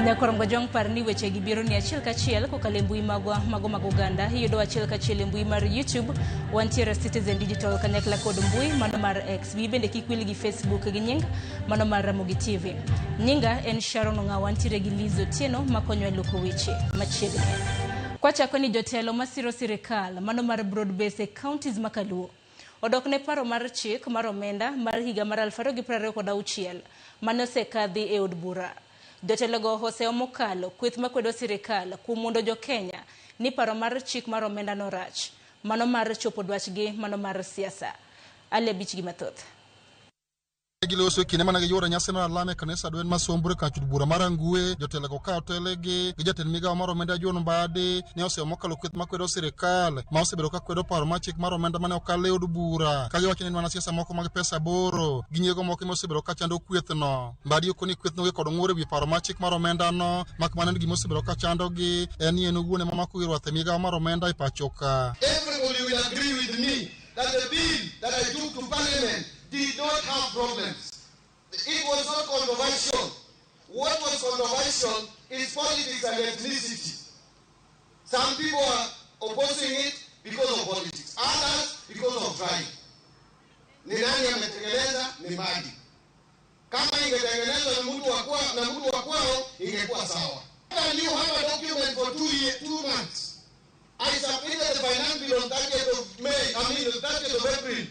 Nyakorom gajong parni weche gibiro ni achiel kachiel kokale mbui mago Uganda yudo achiel kachiel mbui mar YouTube wantiere Citizen Digital kanyakla kod mbui mano mar X bende kikwil gi Facebook gi nying mano mar Ramogi TV. Nyinga en Sharon Nga wantiere gi Lizo Tieno makonyo luko weche machiegni. Kwa chako ni jotelo masiro sirikal mano mar broad based counties makaluo odok ne paro mar chik mar omenda mar higa mar 2026 mano sekadhi e od bura. Jotelogo Hoseo Mokalo kweth makwedo sirikal kumundo jo Kenya ni paro mar chik mar omenda no rach mano mar chopo dwachgi mano mar siasa. Ale bichgi mathoth giloso kine manage yora nyaseno alame kanisa dwen masombure kachud bura marangue jotelego ka hotelegi gijaten migawo mar omenda John Mbadi ne Hoseo Mokalo kweth makwedo sirikal ma osebedo ka kwedo paro mar chik mar omenda mane okale od bura ka giwacho ni mana siasa moko mag pesa boro ginyego moko mosebedo ka chando kwethno. Mbadi okoni kwethno kod ng'ure wi paro mar chik mar omenda no mak mana ni gimosebedo ka chandogi en yen owuon ema mako wirwathe migawo mar omenda e pachoka. Everybody will agree with me that the bill that I took to parliament did not have problems. It was not controversial. What was controversial is politics and ethnicity. Some people are opposing it because of politics, others because of tribe. Ni nani ametengeneza ni Mbadi. Kama ingetengenezwa na mtu wa kwao ingekuwa sawa. And you have a document for 2 months. I submitted the finance bill on 30th of May, the 30th of April.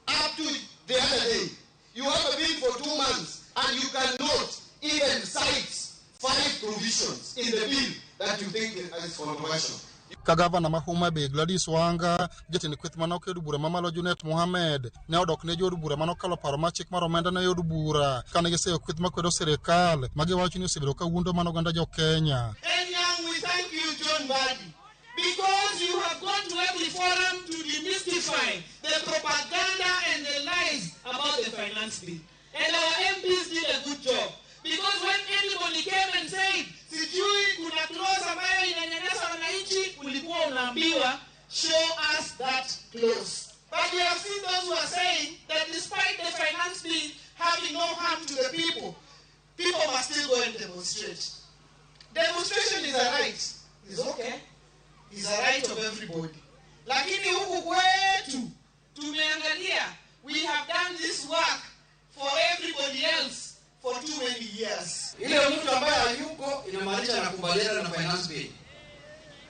Up to the other day, you have a bill for 2 months and you cannot even cite 5 provisions in the bill that you think is controversial. Kagavana mahuma be Gladys Wanga jeteni kweth manokedo bura mamalo Junet Mohamed ne odok ne jod bura manokalo paro mar chik mar omenda ne yod bura kane giseyo kweth makwedo sirikal magiwacho ni osebedo ka wuondo mano oganda jo Kenya. And we thank you, John Mbadi, because you have gone to every forum to demystify the propaganda and the lies about the finance bill. And our MPs did a good job. Because when anybody came and said, sijui kuna clause ambayo inanyanyasa wananchi, ulikuwa unaambiwa, show us that clause. But we have seen those who are saying that despite the finance bill having no harm to the people, people must still go and demonstrate. Demonstration is a right. It's okay. It's a right of everybody. Lakini huku kwetu tumeangalia, we have done this work for everybody else for too many years. Ile mtu ambaye hayuko inamaanisha anakubaliana na finance bill.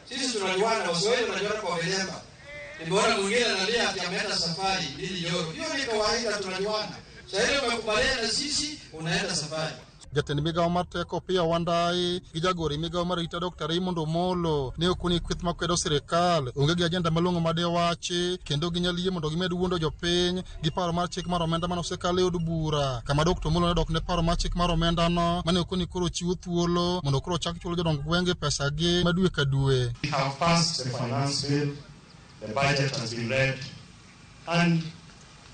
Sisi tunajuana, Waswahili tunajuana kwa vilemba. Nimeona mwingine analia ati ameenda safari ili yoro. Hiyo ni kawaida, tunajuana. Sasa ile umekubaliana na sisi unaenda safari. Jatend migawo mar teko pia Wandai gi jagori migawo mar rita Dr. Raymond Omolo ne okoni kweth makwedo sirikal onge gi ajenda malong'o made wachi kendo ginyal yie mondo gimed wuondo jopiny gi paro mar chik mar omenda mane osekale od bura kama Dr. Omolo ne dok ne paro mar chik mar omenda no mane okoni koro chiwo thuolo mondo koro chak chulo jodong gwenge pesa gi madwe ka dwe. We have passed the finance bill, the budget has been read, and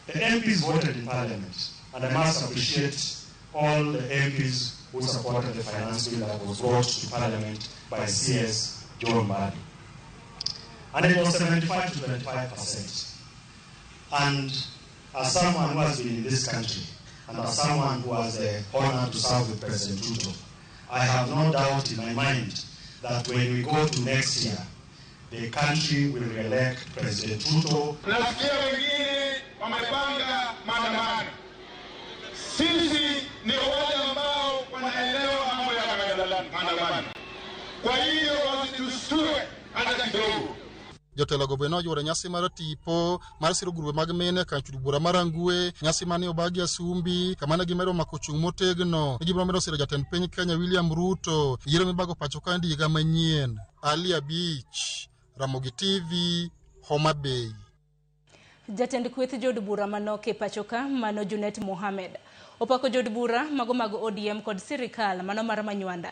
the MPs voted in parliament, and I must appreciate all the MPs who supported the finance bill that was brought to parliament by CS John Mbadi. And it was 75 to 25%. And as someone who has been in this country, and as someone who has the honor to serve with President Ruto, I have no doubt in my mind that when we go to next year, the country will re-elect President Ruto. Nasikia wengine wamepanga maandamano. Sisi ni wale ambao wanaelewa mambo ya maandamano. Kwa hiyo wasitustue hata kidogo. Jotelogo bende oyuoro nyasi mar tipo mar siro grube mag mine kachud bura marangue nyasi mane obagi Asumbi kamane gimedo mako chung motegno gibiro medo siro jatend piny Kenya William Ruto yiero mibago pacho ka ndiga manyien. Ali Beach, Ramogi TV, Homa Bay. Jatend kweth jod bura manoke pachoka mano Junet Mohamed opako jod bura mago ODM kod sirikal mano mar Manywanda